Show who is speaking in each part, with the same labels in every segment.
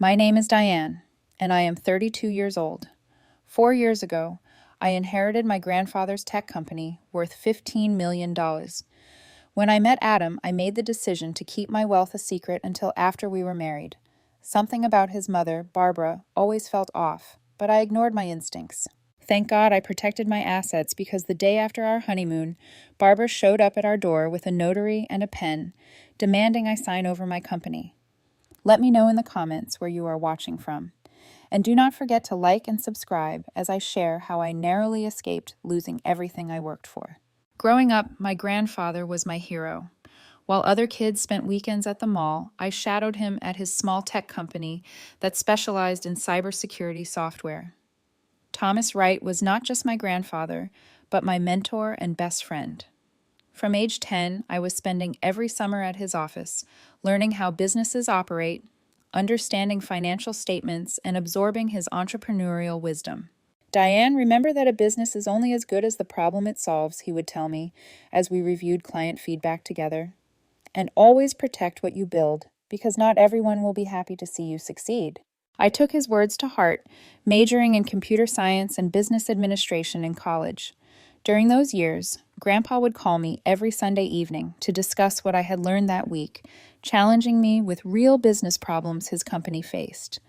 Speaker 1: My name is Diane, and I am 32 years old. 4 years ago, I inherited my grandfather's tech company worth $15 million. When I met Adam, I made the decision to keep my wealth a secret until after we were married. Something about his mother, Barbara, always felt off, but I ignored my instincts. Thank God I protected my assets because the day after our honeymoon, Barbara showed up at our door with a notary and a pen, demanding I sign over my company. Let me know in the comments where you are watching from. And do not forget to like and subscribe as I share how I narrowly escaped losing everything I worked for. Growing up, my grandfather was my hero. While other kids spent weekends at the mall, I shadowed him at his small tech company that specialized in cybersecurity software. Thomas Wright was not just my grandfather, but my mentor and best friend. From age 10, I was spending every summer at his office, learning how businesses operate, understanding financial statements, and absorbing his entrepreneurial wisdom. Diane, remember that a business is only as good as the problem it solves, he would tell me as we reviewed client feedback together. And always protect what you build, because not everyone will be happy to see you succeed. I took his words to heart, majoring in computer science and business administration in college. During those years, Grandpa would call me every Sunday evening to discuss what I had learned that week, challenging me with real business problems his company faced.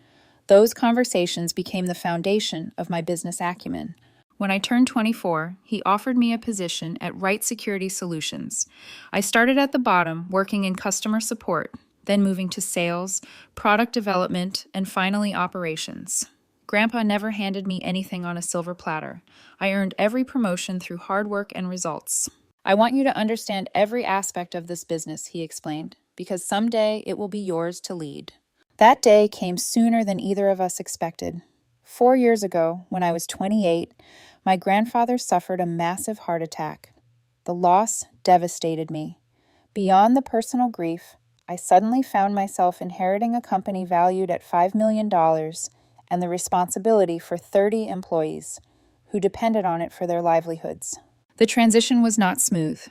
Speaker 1: Those conversations became the foundation of my business acumen. When I turned 24, he offered me a position at Wright Security Solutions. I started at the bottom, working in customer support, then moving to sales, product development, and finally operations. Grandpa never handed me anything on a silver platter. I earned every promotion through hard work and results. I want you to understand every aspect of this business, he explained, because someday it will be yours to lead. That day came sooner than either of us expected. 4 years ago, when I was 28, my grandfather suffered a massive heart attack. The loss devastated me. Beyond the personal grief, I suddenly found myself inheriting a company valued at $5 million and the responsibility for 30 employees who depended on it for their livelihoods. The transition was not smooth.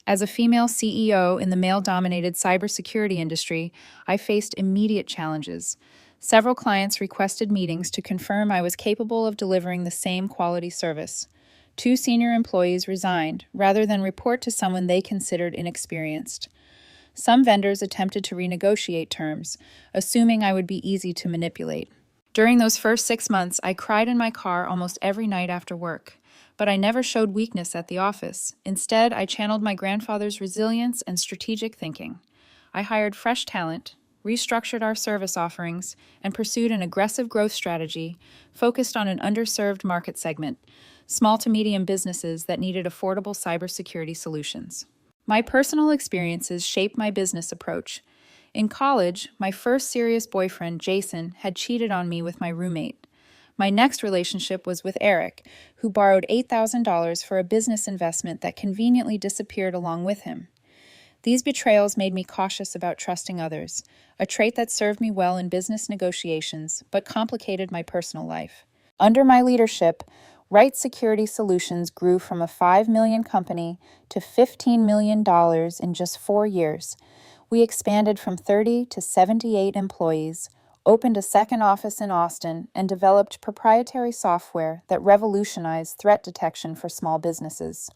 Speaker 1: As a female CEO in the male-dominated cybersecurity industry, I faced immediate challenges. Several clients requested meetings to confirm I was capable of delivering the same quality service. 2 senior employees resigned rather than report to someone they considered inexperienced. Some vendors attempted to renegotiate terms, assuming I would be easy to manipulate. During those first 6 months, I cried in my car almost every night after work. But I never showed weakness at the office. Instead, I channeled my grandfather's resilience and strategic thinking. I hired fresh talent, restructured our service offerings, and pursued an aggressive growth strategy focused on an underserved market segment, small to medium businesses that needed affordable cybersecurity solutions. My personal experiences shaped my business approach. In college, my first serious boyfriend, Jason, had cheated on me with my roommate. My next relationship was with Eric, who borrowed $8,000 for a business investment that conveniently disappeared along with him. These betrayals made me cautious about trusting others, a trait that served me well in business negotiations, but complicated my personal life. Under my leadership, Wright Security Solutions grew from a $5 million company to $15 million in just 4 years. We expanded from 30 to 78 employees, opened a second office in Austin, and developed proprietary software that revolutionized threat detection for small businesses.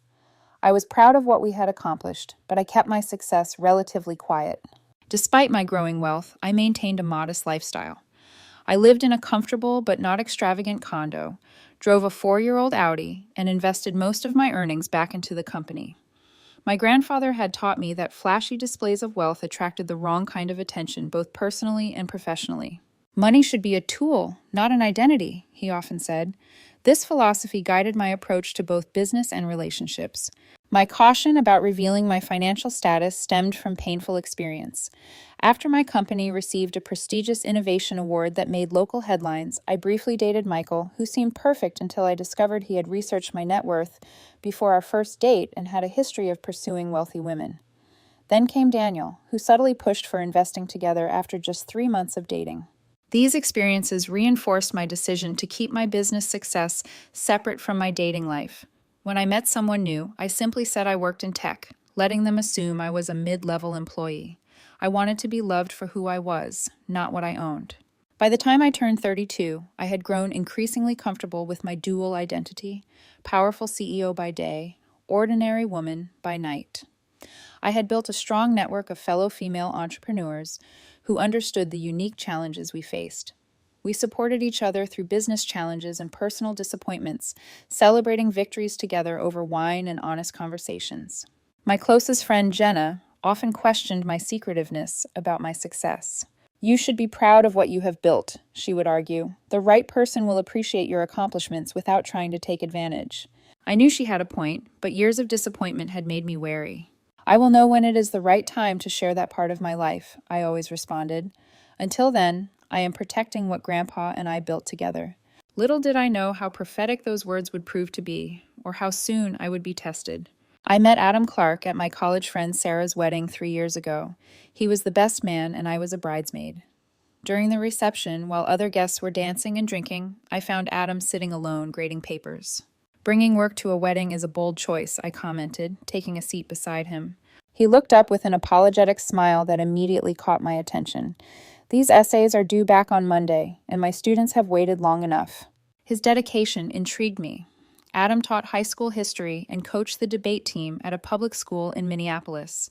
Speaker 1: I was proud of what we had accomplished, but I kept my success relatively quiet. Despite my growing wealth, I maintained a modest lifestyle. I lived in a comfortable but not extravagant condo, drove a 4-year-old Audi, and invested most of my earnings back into the company. My grandfather had taught me that flashy displays of wealth attracted the wrong kind of attention, both personally and professionally. Money should be a tool, not an identity, he often said. This philosophy guided my approach to both business and relationships. My caution about revealing my financial status stemmed from painful experience. After my company received a prestigious innovation award that made local headlines, I briefly dated Michael, who seemed perfect until I discovered he had researched my net worth before our first date and had a history of pursuing wealthy women. Then came Daniel, who subtly pushed for investing together after just 3 months of dating. These experiences reinforced my decision to keep my business success separate from my dating life. When I met someone new, I simply said I worked in tech, letting them assume I was a mid-level employee. I wanted to be loved for who I was, not what I owned. By the time I turned 32, I had grown increasingly comfortable with my dual identity, powerful CEO by day, ordinary woman by night. I had built a strong network of fellow female entrepreneurs who understood the unique challenges we faced. We supported each other through business challenges and personal disappointments, celebrating victories together over wine and honest conversations. My closest friend, Jenna, often questioned my secretiveness about my success. "You should be proud of what you have built," she would argue. "The right person will appreciate your accomplishments without trying to take advantage." I knew she had a point, but years of disappointment had made me wary. "I will know when it is the right time to share that part of my life," I always responded. "Until then, I am protecting what Grandpa and I built together." Little did I know how prophetic those words would prove to be, or how soon I would be tested. I met Adam Clark at my college friend Sarah's wedding 3 years ago. He was the best man, and I was a bridesmaid. During the reception, while other guests were dancing and drinking, I found Adam sitting alone, grading papers. "Bringing work to a wedding is a bold choice," I commented, taking a seat beside him. He looked up with an apologetic smile that immediately caught my attention. "These essays are due back on Monday, and my students have waited long enough." His dedication intrigued me. Adam taught high school history and coached the debate team at a public school in Minneapolis.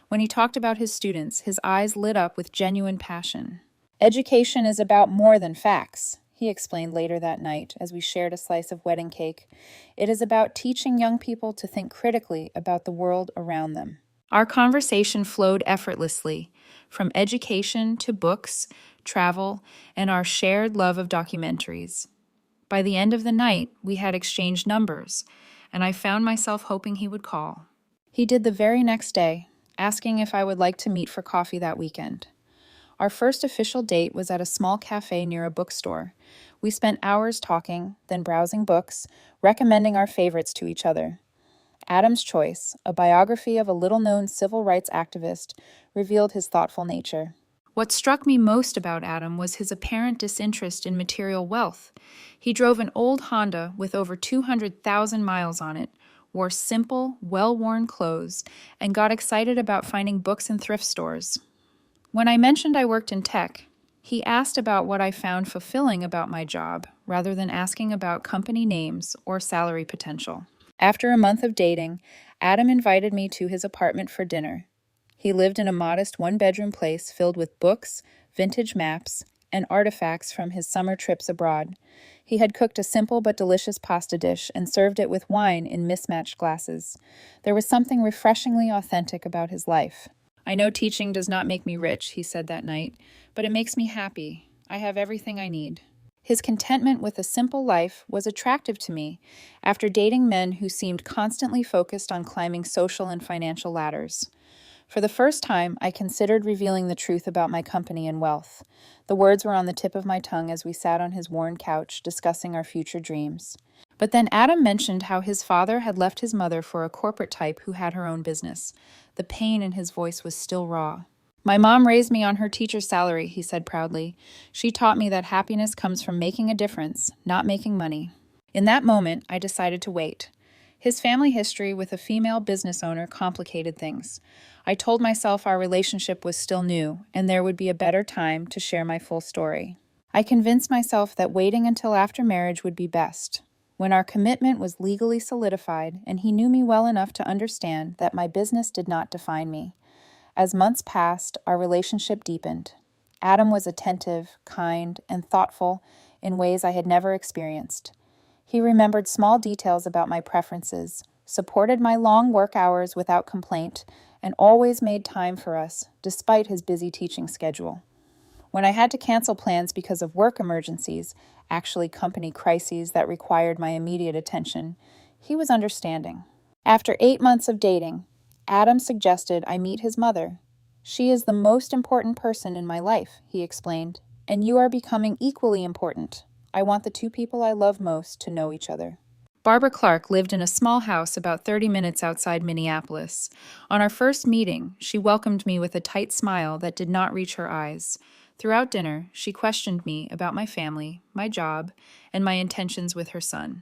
Speaker 1: When he talked about his students, his eyes lit up with genuine passion. "Education is about more than facts," he explained later that night as we shared a slice of wedding cake. "It is about teaching young people to think critically about the world around them." Our conversation flowed effortlessly, from education to books, travel, and our shared love of documentaries. By the end of the night, we had exchanged numbers, and I found myself hoping he would call. He did the very next day, asking if I would like to meet for coffee that weekend. Our first official date was at a small cafe near a bookstore. We spent hours talking, then browsing books, recommending our favorites to each other. Adam's choice, a biography of a little-known civil rights activist, revealed his thoughtful nature. What struck me most about Adam was his apparent disinterest in material wealth. He drove an old Honda with over 200,000 miles on it, wore simple, well-worn clothes, and got excited about finding books in thrift stores. When I mentioned I worked in tech, he asked about what I found fulfilling about my job, rather than asking about company names or salary potential. After a month of dating, Adam invited me to his apartment for dinner. He lived in a modest one-bedroom place filled with books, vintage maps, and artifacts from his summer trips abroad. He had cooked a simple but delicious pasta dish and served it with wine in mismatched glasses. There was something refreshingly authentic about his life. "I know teaching does not make me rich," he said that night, "but it makes me happy. I have everything I need." His contentment with a simple life was attractive to me after dating men who seemed constantly focused on climbing social and financial ladders. For the first time, I considered revealing the truth about my company and wealth. The words were on the tip of my tongue as we sat on his worn couch discussing our future dreams. But then Adam mentioned how his father had left his mother for a corporate type who had her own business. The pain in his voice was still raw. "My mom raised me on her teacher's salary," he said proudly. "She taught me that happiness comes from making a difference, not making money." In that moment, I decided to wait. His family history with a female business owner complicated things. I told myself our relationship was still new, and there would be a better time to share my full story. I convinced myself that waiting until after marriage would be best, when our commitment was legally solidified and he knew me well enough to understand that my business did not define me. As months passed, our relationship deepened. Adam was attentive, kind, and thoughtful in ways I had never experienced. He remembered small details about my preferences, supported my long work hours without complaint, and always made time for us, despite his busy teaching schedule. When I had to cancel plans because of work emergencies, actually company crises that required my immediate attention, he was understanding. After 8 months of dating, Adam suggested I meet his mother. "She is the most important person in my life," he explained, "and you are becoming equally important. I want the two people I love most to know each other." Barbara Clark lived in a small house about 30 minutes outside Minneapolis. On our first meeting, she welcomed me with a tight smile that did not reach her eyes. Throughout dinner, she questioned me about my family, my job, and my intentions with her son.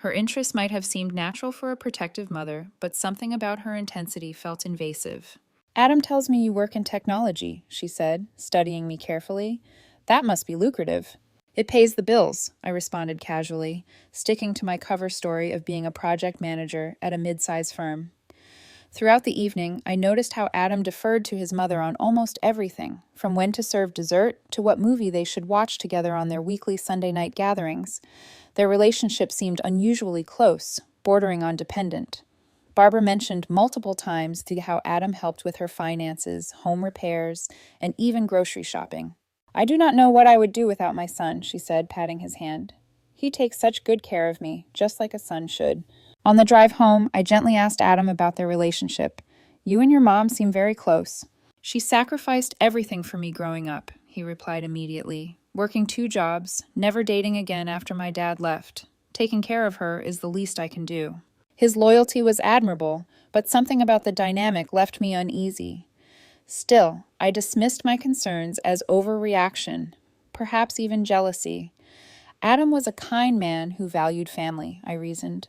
Speaker 1: Her interests might have seemed natural for a protective mother, but something about her intensity felt invasive. "Adam tells me you work in technology," she said, studying me carefully. That must be lucrative. It pays the bills, I responded casually, sticking to my cover story of being a project manager at a mid-size firm. Throughout the evening, I noticed how Adam deferred to his mother on almost everything, from when to serve dessert to what movie they should watch together on their weekly Sunday night gatherings. Their relationship seemed unusually close, bordering on dependent. Barbara mentioned multiple times how Adam helped with her finances, home repairs, and even grocery shopping. "I do not know what I would do without my son," she said, patting his hand. "He takes such good care of me, just like a son should." On the drive home, I gently asked Adam about their relationship. "You and your mom seem very close." "She sacrificed everything for me growing up," he replied immediately. "Working 2 jobs, never dating again after my dad left. Taking care of her is the least I can do." His loyalty was admirable, but something about the dynamic left me uneasy. Still, I dismissed my concerns as overreaction, perhaps even jealousy. Adam was a kind man who valued family, I reasoned.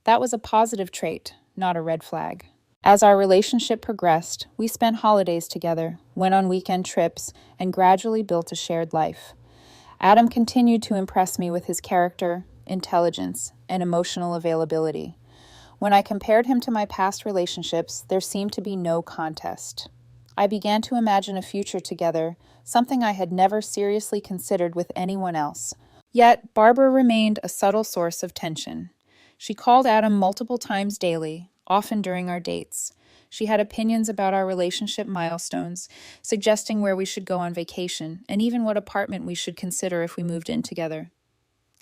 Speaker 1: That was a positive trait, not a red flag. As our relationship progressed, we spent holidays together, went on weekend trips, and gradually built a shared life. Adam continued to impress me with his character, intelligence, and emotional availability. When I compared him to my past relationships, there seemed to be no contest. I began to imagine a future together, something I had never seriously considered with anyone else. Yet, Barbara remained a subtle source of tension. She called Adam multiple times daily, often during our dates. She had opinions about our relationship milestones, suggesting where we should go on vacation, and even what apartment we should consider if we moved in together.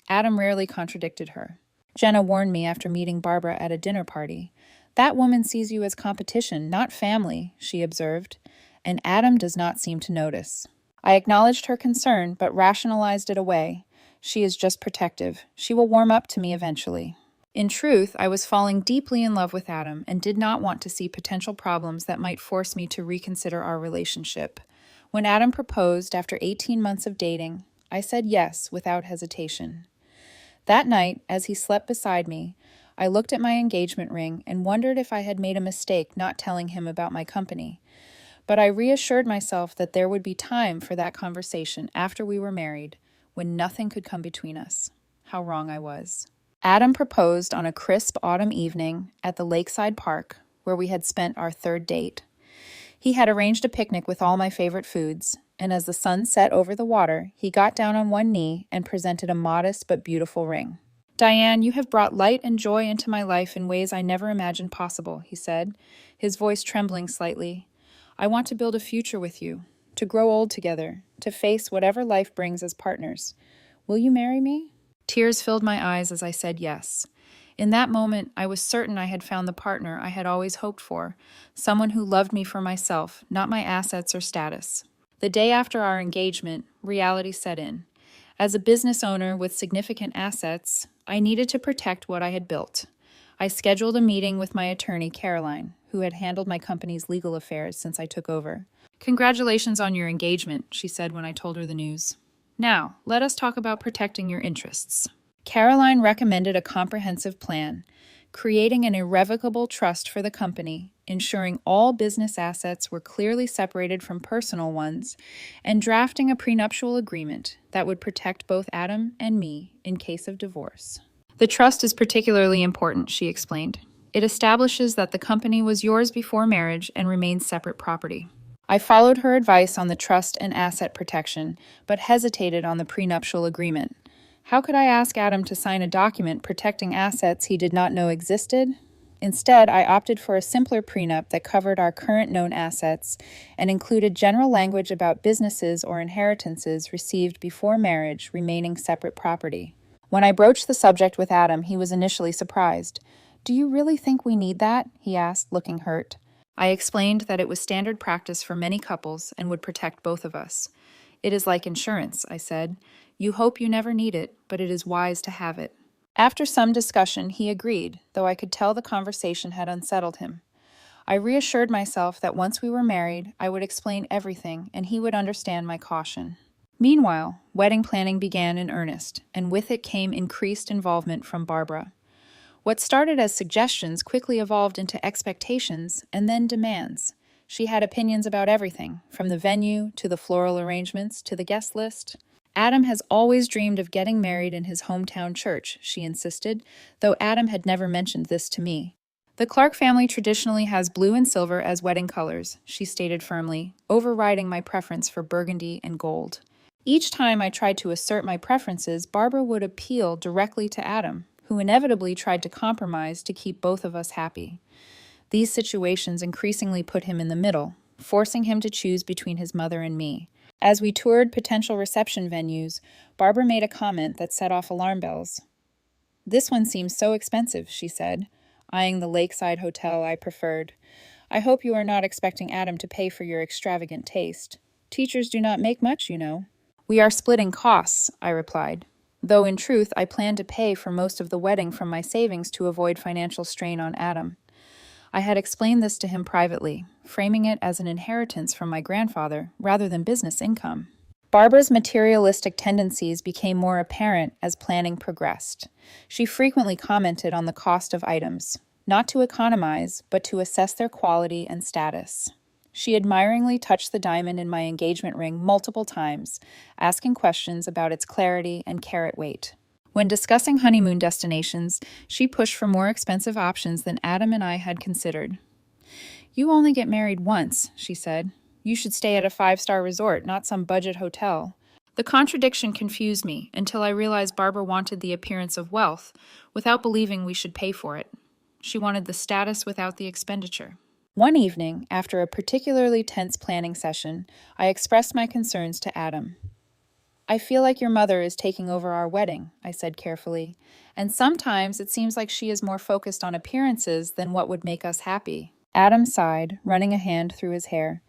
Speaker 1: Adam rarely contradicted her. Jenna warned me after meeting Barbara at a dinner party. "That woman sees you as competition, not family," she observed, and Adam does not seem to notice. I acknowledged her concern, but rationalized it away. She is just protective. She will warm up to me eventually. In truth, I was falling deeply in love with Adam and did not want to see potential problems that might force me to reconsider our relationship. When Adam proposed after 18 months of dating, I said yes without hesitation. That night, as he slept beside me, I looked at my engagement ring and wondered if I had made a mistake not telling him about my company. But I reassured myself that there would be time for that conversation after we were married, when nothing could come between us. How wrong I was. Adam proposed on a crisp autumn evening at the lakeside park, where we had spent our 3rd date. He had arranged a picnic with all my favorite foods, and as the sun set over the water, he got down on one knee and presented a modest but beautiful ring. "Diane, you have brought light and joy into my life in ways I never imagined possible," he said, his voice trembling slightly. "I want to build a future with you, to grow old together, to face whatever life brings as partners. Will you marry me?" Tears filled my eyes as I said yes. In that moment, I was certain I had found the partner I had always hoped for, someone who loved me for myself, not my assets or status. The day after our engagement, reality set in. As a business owner with significant assets, I needed to protect what I had built. I scheduled a meeting with my attorney, Caroline, who had handled my company's legal affairs since I took over. "Congratulations on your engagement," she said when I told her the news. "Now, let us talk about protecting your interests." Caroline recommended a comprehensive plan, creating an irrevocable trust for the company, ensuring all business assets were clearly separated from personal ones, and drafting a prenuptial agreement that would protect both Adam and me in case of divorce. "The trust is particularly important," she explained. "It establishes that the company was yours before marriage and remains separate property." I followed her advice on the trust and asset protection, but hesitated on the prenuptial agreement. How could I ask Adam to sign a document protecting assets he did not know existed? Instead, I opted for a simpler prenup that covered our current known assets and included general language about businesses or inheritances received before marriage remaining separate property. When I broached the subject with Adam, he was initially surprised. "Do you really think we need that?" he asked, looking hurt. I explained that it was standard practice for many couples and would protect both of us. "It is like insurance," I said. "You hope you never need it, but it is wise to have it." After some discussion, he agreed, though I could tell the conversation had unsettled him. I reassured myself that once we were married, I would explain everything and he would understand my caution. Meanwhile, wedding planning began in earnest, and with it came increased involvement from Barbara. What started as suggestions quickly evolved into expectations and then demands. She had opinions about everything, from the venue to the floral arrangements to the guest list. Adam has always dreamed of getting married in his hometown church, she insisted, though Adam had never mentioned this to me. The Clark family traditionally has blue and silver as wedding colors, she stated firmly, overriding my preference for burgundy and gold. Each time I tried to assert my preferences, Barbara would appeal directly to Adam, who inevitably tried to compromise to keep both of us happy. These situations increasingly put him in the middle, forcing him to choose between his mother and me. As we toured potential reception venues, Barbara made a comment that set off alarm bells. "This one seems so expensive," she said, eyeing the lakeside hotel I preferred. "I hope you are not expecting Adam to pay for your extravagant taste. Teachers do not make much, you know." "We are splitting costs," I replied, though in truth I planned to pay for most of the wedding from my savings to avoid financial strain on Adam. I had explained this to him privately, framing it as an inheritance from my grandfather rather than business income. Barbara's materialistic tendencies became more apparent as planning progressed. She frequently commented on the cost of items, not to economize, but to assess their quality and status. She admiringly touched the diamond in my engagement ring multiple times, asking questions about its clarity and carat weight. When discussing honeymoon destinations, she pushed for more expensive options than Adam and I had considered. "You only get married once," she said. "You should stay at a 5-star resort, not some budget hotel." The contradiction confused me until I realized Barbara wanted the appearance of wealth without believing we should pay for it. She wanted the status without the expenditure. One evening, after a particularly tense planning session, I expressed my concerns to Adam. "I feel like your mother is taking over our wedding," I said carefully, "and sometimes it seems like she is more focused on appearances than what would make us happy." Adam sighed, running a hand through his hair.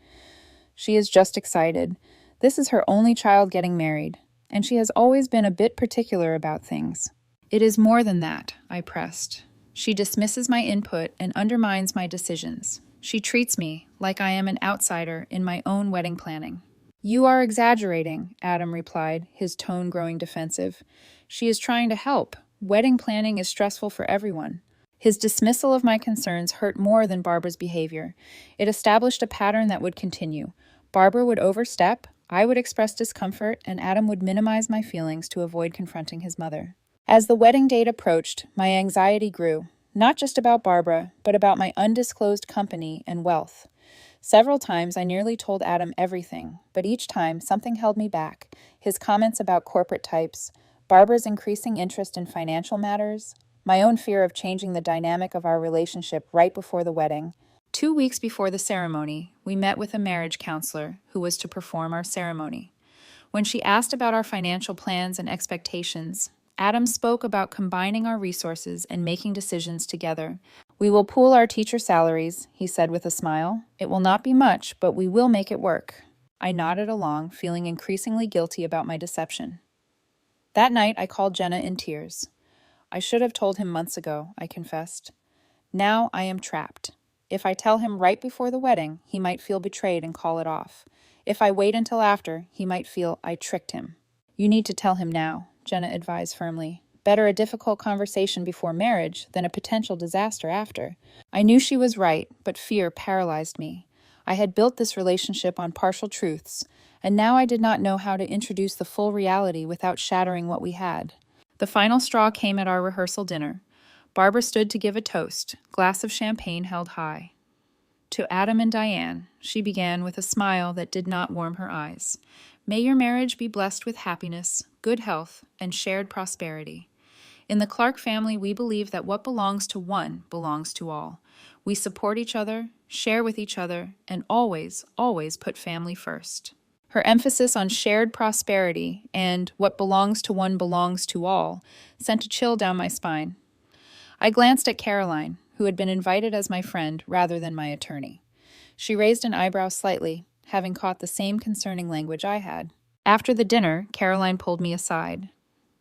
Speaker 1: "She is just excited. This is her only child getting married, and she has always been a bit particular about things." "It is more than that," I pressed. "She dismisses my input and undermines my decisions. She treats me like I am an outsider in my own wedding planning." "You are exaggerating," Adam replied, his tone growing defensive. "She is trying to help. Wedding planning is stressful for everyone." His dismissal of my concerns hurt more than Barbara's behavior. It established a pattern that would continue. Barbara would overstep, I would express discomfort, and Adam would minimize my feelings to avoid confronting his mother. As the wedding date approached, my anxiety grew, not just about Barbara, but about my undisclosed company and wealth. Several times I nearly told Adam everything, but each time something held me back. His comments about corporate types, Barbara's increasing interest in financial matters, my own fear of changing the dynamic of our relationship right before the wedding. 2 weeks before the ceremony, we met with a marriage counselor who was to perform our ceremony. When she asked about our financial plans and expectations, Adam spoke about combining our resources and making decisions together. "We will pool our teacher salaries," he said with a smile. "It will not be much, but we will make it work." I nodded along, feeling increasingly guilty about my deception. That night, I called Jenna in tears. "I should have told him months ago," I confessed. "Now I am trapped. If I tell him right before the wedding, he might feel betrayed and call it off. If I wait until after, he might feel I tricked him." "You need to tell him now," Jenna advised firmly. "Better a difficult conversation before marriage than a potential disaster after." I knew she was right, but fear paralyzed me. I had built this relationship on partial truths, and now I did not know how to introduce the full reality without shattering what we had. The final straw came at our rehearsal dinner. Barbara stood to give a toast, glass of champagne held high. "To Adam and Diane," she began with a smile that did not warm her eyes. "May your marriage be blessed with happiness, good health, and shared prosperity. In the Clark family, we believe that what belongs to one belongs to all. We support each other, share with each other, and always, always put family first." Her emphasis on shared prosperity and what belongs to one belongs to all sent a chill down my spine. I glanced at Caroline, who had been invited as my friend rather than my attorney. She raised an eyebrow slightly, having caught the same concerning language I had. After the dinner, Caroline pulled me aside.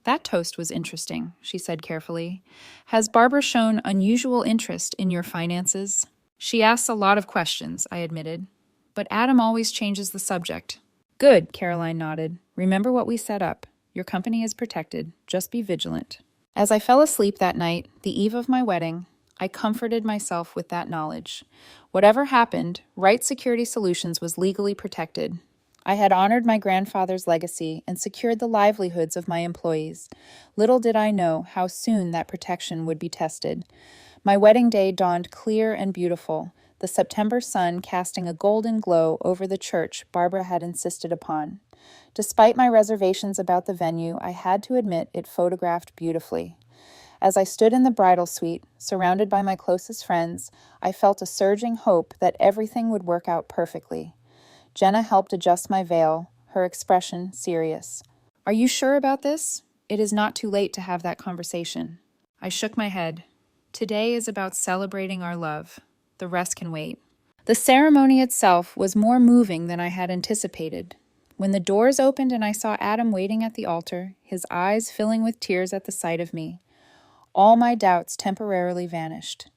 Speaker 1: "That toast was interesting," she said carefully. "Has Barbara shown unusual interest in your finances?" "She asks a lot of questions," I admitted. "But Adam always changes the subject." "Good," Caroline nodded. "Remember what we set up. Your company is protected. Just be vigilant." As I fell asleep that night, the eve of my wedding, I comforted myself with that knowledge. Whatever happened, Right Security Solutions was legally protected. I had honored my grandfather's legacy and secured the livelihoods of my employees. Little did I know how soon that protection would be tested. My wedding day dawned clear and beautiful, the September sun casting a golden glow over the church Barbara had insisted upon. Despite my reservations about the venue, I had to admit it photographed beautifully. As I stood in the bridal suite, surrounded by my closest friends, I felt a surging hope that everything would work out perfectly. Jenna helped adjust my veil, her expression serious. "Are you sure about this? It is not too late to have that conversation." I shook my head. "Today is about celebrating our love. The rest can wait." The ceremony itself was more moving than I had anticipated. When the doors opened and I saw Adam waiting at the altar, his eyes filling with tears at the sight of me, all my doubts temporarily vanished.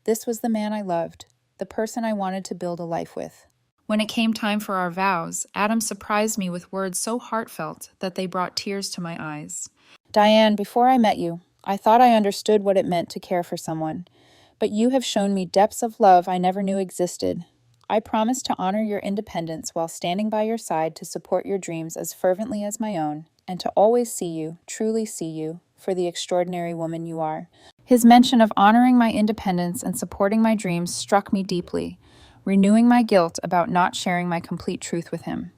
Speaker 1: This was the man I loved, the person I wanted to build a life with. When it came time for our vows, Adam surprised me with words so heartfelt that they brought tears to my eyes. "Diane, before I met you, I thought I understood what it meant to care for someone, but you have shown me depths of love I never knew existed. I promise to honor your independence while standing by your side to support your dreams as fervently as my own, and to always see you, truly see you, for the extraordinary woman you are." His mention of honoring my independence and supporting my dreams struck me deeply, renewing my guilt about not sharing my complete truth with him.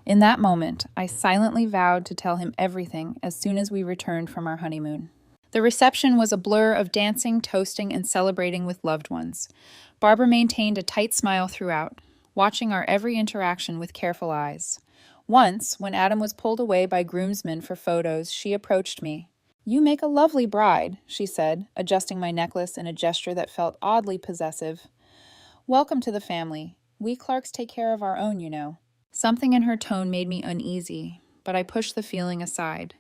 Speaker 1: In that moment, I silently vowed to tell him everything as soon as we returned from our honeymoon. The reception was a blur of dancing, toasting, and celebrating with loved ones. Barbara maintained a tight smile throughout, watching our every interaction with careful eyes. Once, when Adam was pulled away by groomsmen for photos, she approached me. "You make a lovely bride," she said, adjusting my necklace in a gesture that felt oddly possessive. "Welcome to the family. We Clarks take care of our own, you know." Something in her tone made me uneasy, but I pushed the feeling aside.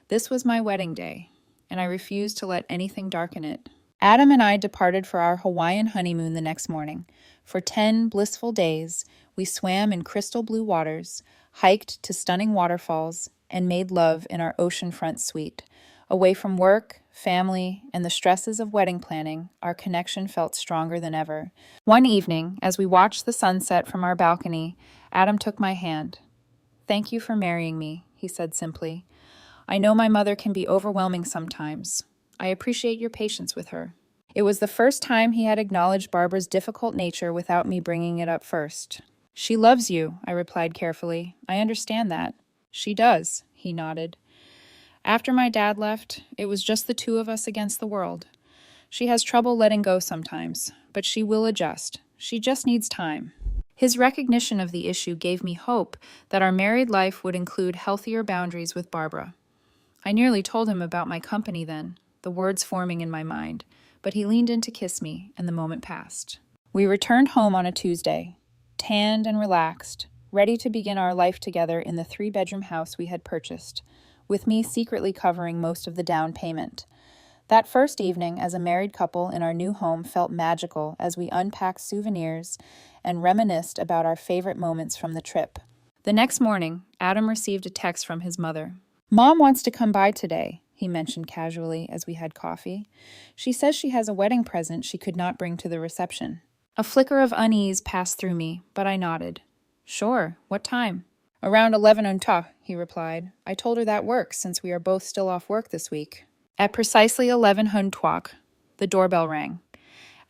Speaker 1: This was my wedding day, and I refused to let anything darken it. Adam and I departed for our Hawaiian honeymoon the next morning. For 10 blissful days, we swam in crystal blue waters, hiked to stunning waterfalls, and made love in our oceanfront suite. Away from work, family, and the stresses of wedding planning, our connection felt stronger than ever. One evening, as we watched the sunset from our balcony, Adam took my hand. "Thank you for marrying me," he said simply. "I know my mother can be overwhelming sometimes. I appreciate your patience with her." It was the first time he had acknowledged Barbara's difficult nature without me bringing it up first. "She loves you," I replied carefully. "I understand that." "She does," he nodded. "After my dad left, it was just the two of us against the world. She has trouble letting go sometimes, but she will adjust. She just needs time." His recognition of the issue gave me hope that our married life would include healthier boundaries with Barbara. I nearly told him about my company then, the words forming in my mind, but he leaned in to kiss me, and the moment passed. We returned home on a Tuesday, tanned and relaxed, ready to begin our life together in the 3-bedroom house we had purchased, with me secretly covering most of the down payment. That first evening as a married couple in our new home felt magical as we unpacked souvenirs and reminisced about our favorite moments from the trip. The next morning, Adam received a text from his mother. "Mom wants to come by today," he mentioned casually as we had coffee. "She says she has a wedding present she could not bring to the reception." A flicker of unease passed through me, but I nodded. "Sure, what time?" "Around 11 unta," he replied. "I told her that works since we are both still off work this week." At precisely 11 Huntwalk, the doorbell rang.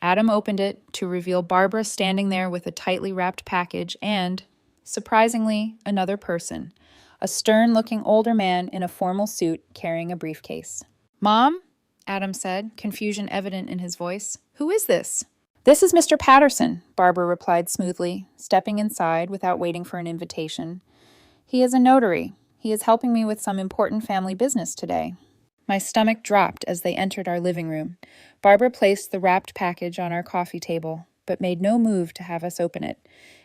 Speaker 1: Adam opened it to reveal Barbara standing there with a tightly wrapped package and, surprisingly, another person, a stern-looking older man in a formal suit carrying a briefcase. "Mom?" Adam said, confusion evident in his voice. "Who is this?" "This is Mr. Patterson," Barbara replied smoothly, stepping inside without waiting for an invitation. "He is a notary. He is helping me with some important family business today." My stomach dropped as they entered our living room. Barbara placed the wrapped package on our coffee table, but made no move to have us open it.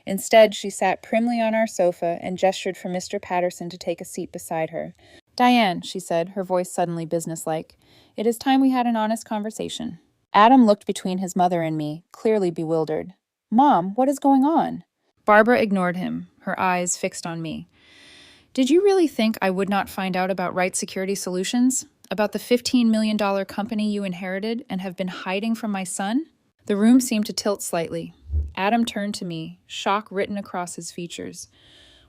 Speaker 1: Instead, she sat primly on our sofa and gestured for Mr. Patterson to take a seat beside her. "Diane," she said, her voice suddenly businesslike, "it is time we had an honest conversation." Adam looked between his mother and me, clearly bewildered. "Mom, what is going on?" Barbara ignored him, her eyes fixed on me. "Did you really think I would not find out about Right Security Solutions? About the $15 million company you inherited and have been hiding from my son? The room seemed to tilt slightly. Adam turned to me, shock written across his features.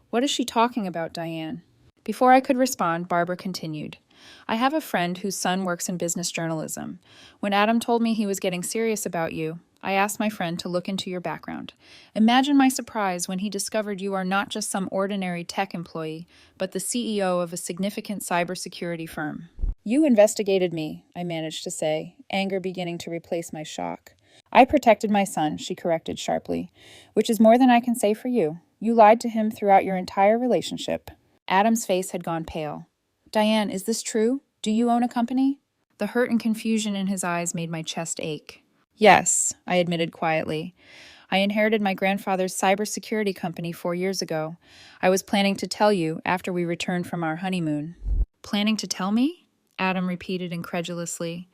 Speaker 1: What is she talking about, Diane? Before I could respond, Barbara continued. I have a friend whose son works in business journalism. When Adam told me he was getting serious about you, I asked my friend to look into your background. Imagine my surprise when he discovered you are not just some ordinary tech employee, but the CEO of a significant cybersecurity firm. You investigated me, I managed to say, anger beginning to replace my shock. I protected my son, she corrected sharply, which is more than I can say for you. You lied to him throughout your entire relationship. Adam's face had gone pale. Diane, is this true? Do you own a company? The hurt and confusion in his eyes made my chest ache. Yes, I admitted quietly. I inherited my grandfather's cybersecurity company 4 years ago. I was planning to tell you after we returned from our honeymoon. Planning to tell me? Adam repeated incredulously.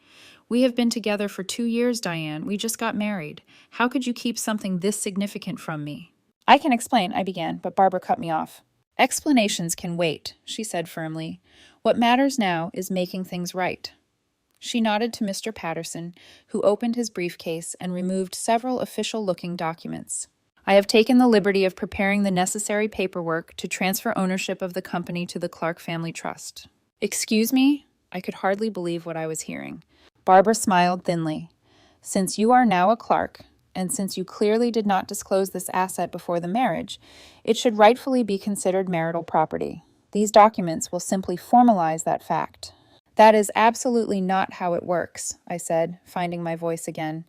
Speaker 1: We have been together for 2 years, Diane. We just got married. How could you keep something this significant from me? I can explain, I began, but Barbara cut me off. Explanations can wait, she said firmly. What matters now is making things right. She nodded to Mr. Patterson, who opened his briefcase and removed several official-looking documents. I have taken the liberty of preparing the necessary paperwork to transfer ownership of the company to the Clark Family Trust. Excuse me? I could hardly believe what I was hearing. Barbara smiled thinly. Since you are now a Clark, and since you clearly did not disclose this asset before the marriage, it should rightfully be considered marital property. These documents will simply formalize that fact. That is absolutely not how it works, I said, finding my voice again.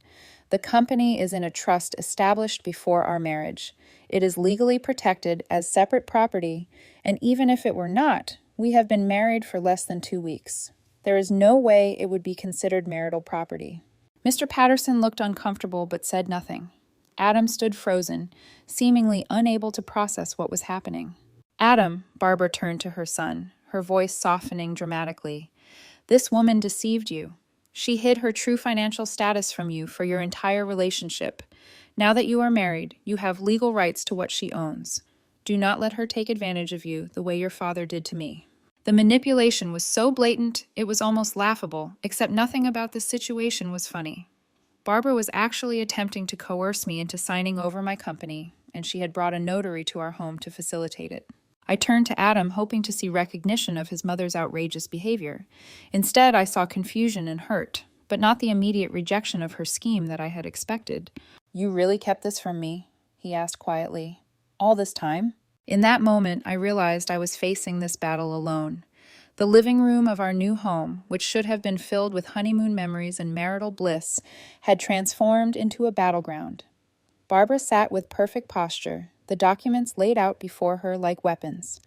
Speaker 1: The company is in a trust established before our marriage. It is legally protected as separate property, and even if it were not, we have been married for less than 2 weeks. There is no way it would be considered marital property. Mr. Patterson looked uncomfortable but said nothing. Adam stood frozen, seemingly unable to process what was happening. Adam, Barbara turned to her son, her voice softening dramatically. This woman deceived you. She hid her true financial status from you for your entire relationship. Now that you are married, you have legal rights to what she owns. Do not let her take advantage of you the way your father did to me. The manipulation was so blatant, it was almost laughable, except nothing about this situation was funny. Barbara was actually attempting to coerce me into signing over my company, and she had brought a notary to our home to facilitate it. I turned to Adam, hoping to see recognition of his mother's outrageous behavior. Instead, I saw confusion and hurt, but not the immediate rejection of her scheme that I had expected. You really kept this from me? He asked quietly. All this time? In that moment, I realized I was facing this battle alone. The living room of our new home, which should have been filled with honeymoon memories and marital bliss, had transformed into a battleground. Barbara sat with perfect posture, the documents laid out before her like weapons.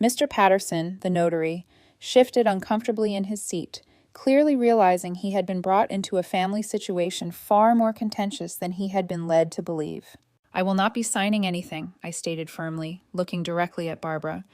Speaker 1: Mr. Patterson, the notary, shifted uncomfortably in his seat, clearly realizing he had been brought into a family situation far more contentious than he had been led to believe. I will not be signing anything, I stated firmly, looking directly at Barbara.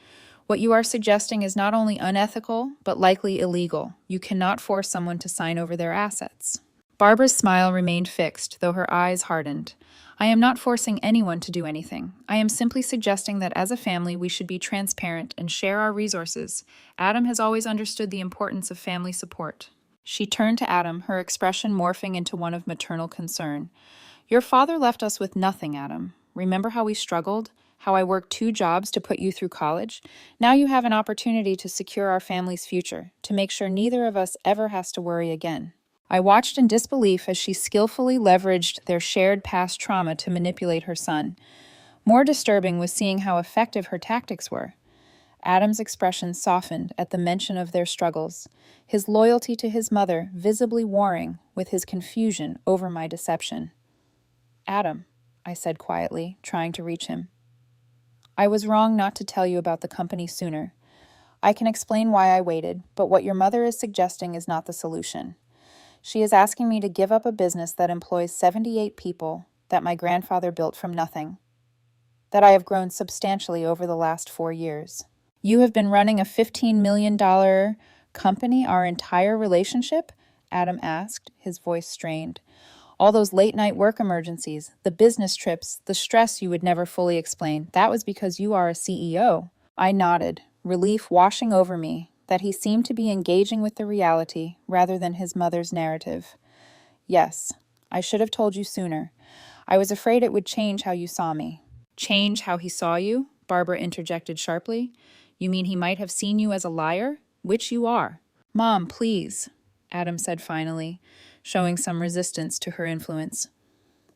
Speaker 1: What you are suggesting is not only unethical, but likely illegal. You cannot force someone to sign over their assets. Barbara's smile remained fixed, though her eyes hardened. I am not forcing anyone to do anything. I am simply suggesting that as a family we should be transparent and share our resources. Adam has always understood the importance of family support. She turned to Adam, her expression morphing into one of maternal concern. Your father left us with nothing, Adam. Remember how we struggled? How I worked 2 jobs to put you through college? Now you have an opportunity to secure our family's future, to make sure neither of us ever has to worry again. I watched in disbelief as she skillfully leveraged their shared past trauma to manipulate her son. More disturbing was seeing how effective her tactics were. Adam's expression softened at the mention of their struggles, his loyalty to his mother visibly warring with his confusion over my deception. Adam, I said quietly, trying to reach him. I was wrong not to tell you about the company sooner. I can explain why I waited, but what your mother is suggesting is not the solution. She is asking me to give up a business that employs 78 people that my grandfather built from nothing, that I have grown substantially over the last 4 years. You have been running a $15 million company our entire relationship? Adam asked, his voice strained. All those late-night work emergencies, the business trips, the stress you would never fully explain, that was because you are a CEO. I nodded, relief washing over me, that he seemed to be engaging with the reality rather than his mother's narrative. Yes, I should have told you sooner. I was afraid it would change how you saw me. Change how he saw you? Barbara interjected sharply. You mean he might have seen you as a liar? Which you are. Mom, please, Adam said finally, showing some resistance to her influence.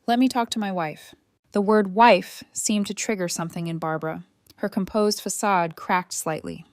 Speaker 1: Let me talk to my wife. The word wife seemed to trigger something in Barbara. Her composed facade cracked slightly.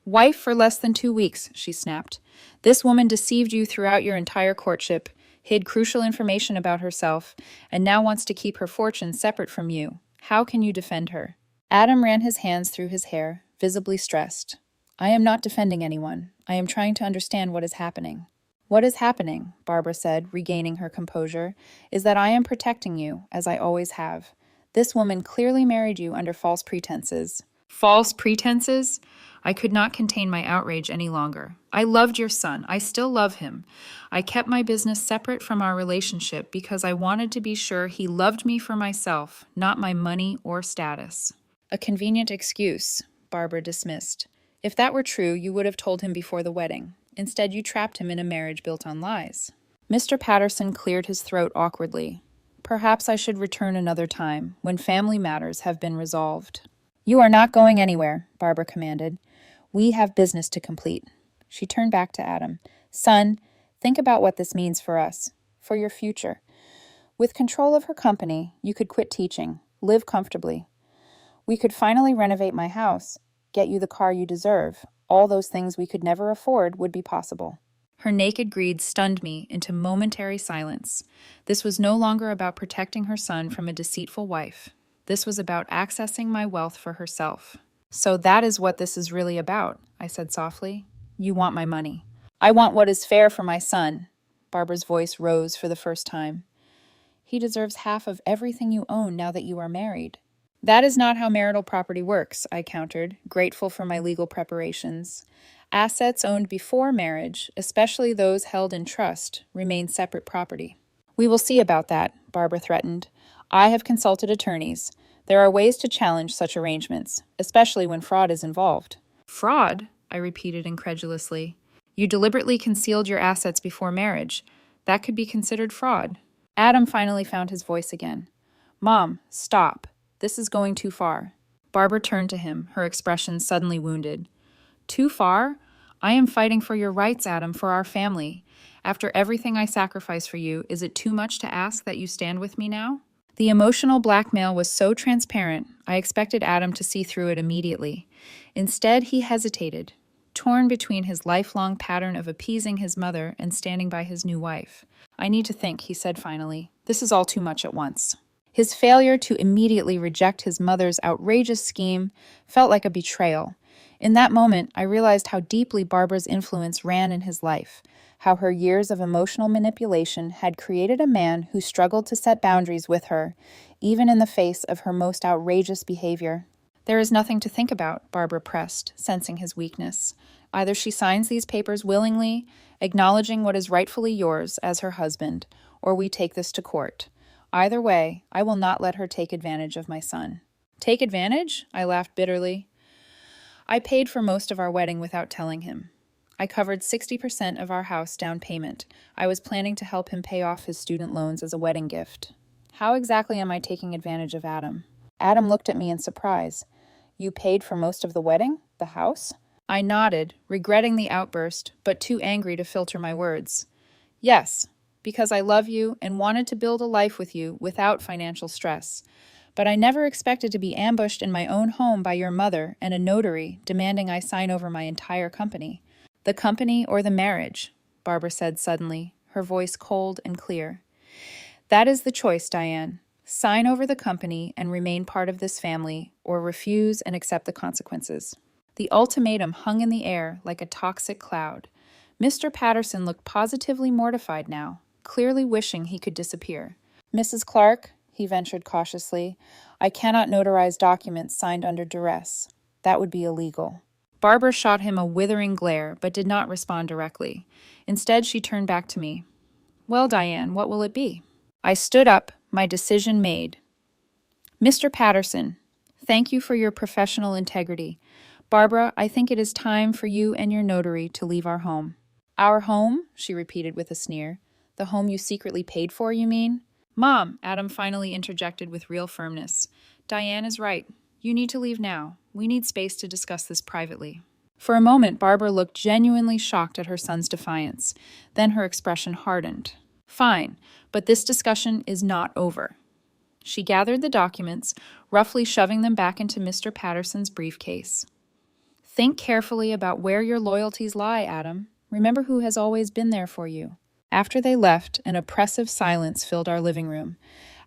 Speaker 1: Wife for less than 2 weeks, she snapped. This woman deceived you throughout your entire courtship, hid crucial information about herself, and now wants to keep her fortune separate from you. How can you defend her? Adam ran his hands through his hair, visibly stressed. I am not defending anyone. I am trying to understand what is happening. What is happening, Barbara said, regaining her composure, is that I am protecting you, as I always have. This woman clearly married you under false pretenses. False pretenses? I could not contain my outrage any longer. I loved your son. I still love him. I kept my business separate from our relationship because I wanted to be sure he loved me for myself, not my money or status. A convenient excuse, Barbara dismissed. If that were true, you would have told him before the wedding. Instead, you trapped him in a marriage built on lies. Mr. Patterson cleared his throat awkwardly. Perhaps I should return another time, when family matters have been resolved. You are not going anywhere, Barbara commanded. We have business to complete. She turned back to Adam. Son, think about what this means for us, for your future. With control of her company, you could quit teaching, live comfortably. We could finally renovate my house, get you the car you deserve. All those things we could never afford would be possible. Her naked greed stunned me into momentary silence. This was no longer about protecting her son from a deceitful wife. This was about accessing my wealth for herself. So that is what this is really about, I said softly. You want my money. I want what is fair for my son. Barbara's voice rose for the first time. He deserves half of everything you own now that you are married. That is not how marital property works, I countered, grateful for my legal preparations. Assets owned before marriage, especially those held in trust, remain separate property. We will see about that, Barbara threatened. I have consulted attorneys. There are ways to challenge such arrangements, especially when fraud is involved. Fraud? I repeated incredulously. You deliberately concealed your assets before marriage. That could be considered fraud. Adam finally found his voice again. Mom, stop. This is going too far. Barbara turned to him, her expression suddenly wounded. Too far? I am fighting for your rights, Adam, for our family. After everything I sacrificed for you, is it too much to ask that you stand with me now? The emotional blackmail was so transparent, I expected Adam to see through it immediately. Instead, he hesitated, torn between his lifelong pattern of appeasing his mother and standing by his new wife. I need to think, he said finally. This is all too much at once. His failure to immediately reject his mother's outrageous scheme felt like a betrayal. In that moment, I realized how deeply Barbara's influence ran in his life, how her years of emotional manipulation had created a man who struggled to set boundaries with her, even in the face of her most outrageous behavior. There is nothing to think about, Barbara pressed, sensing his weakness. Either she signs these papers willingly, acknowledging what is rightfully yours as her husband, or we take this to court. Either way, I will not let her take advantage of my son. Take advantage? I laughed bitterly. I paid for most of our wedding without telling him. I covered 60% of our house down payment. I was planning to help him pay off his student loans as a wedding gift. How exactly am I taking advantage of Adam? Adam looked at me in surprise. You paid for most of the wedding? The house? I nodded, regretting the outburst, but too angry to filter my words. Yes, because I love you and wanted to build a life with you without financial stress. But I never expected to be ambushed in my own home by your mother and a notary demanding I sign over my entire company. The company or the marriage, Barbara said suddenly, her voice cold and clear. That is the choice, Diane. Sign over the company and remain part of this family, or refuse and accept the consequences. The ultimatum hung in the air like a toxic cloud. Mr. Patterson looked positively mortified now, clearly wishing he could disappear. Mrs. Clark, he ventured cautiously, I cannot notarize documents signed under duress. That would be illegal. Barbara shot him a withering glare, but did not respond directly. Instead, she turned back to me. Well, Diane, what will it be? I stood up, my decision made. Mr. Patterson, thank you for your professional integrity. Barbara, I think it is time for you and your notary to leave our home. Our home? She repeated with a sneer. The home you secretly paid for, you mean? Mom, Adam finally interjected with real firmness. Diane is right. You need to leave now. We need space to discuss this privately. For a moment, Barbara looked genuinely shocked at her son's defiance. Then her expression hardened. Fine, but this discussion is not over. She gathered the documents, roughly shoving them back into Mr. Patterson's briefcase. Think carefully about where your loyalties lie, Adam. Remember who has always been there for you. After they left, an oppressive silence filled our living room.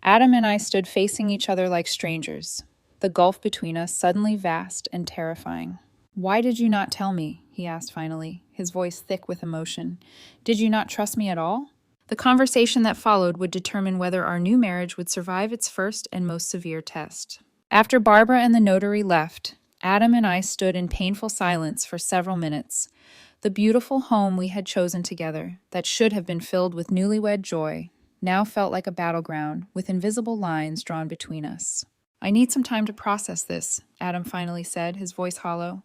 Speaker 1: Adam and I stood facing each other like strangers, the gulf between us suddenly vast and terrifying. Why did you not tell me? He asked finally, his voice thick with emotion. Did you not trust me at all? The conversation that followed would determine whether our new marriage would survive its first and most severe test. After Barbara and the notary left, Adam and I stood in painful silence for several minutes. The beautiful home we had chosen together, that should have been filled with newlywed joy, now felt like a battleground with invisible lines drawn between us. I need some time to process this, Adam finally said, his voice hollow.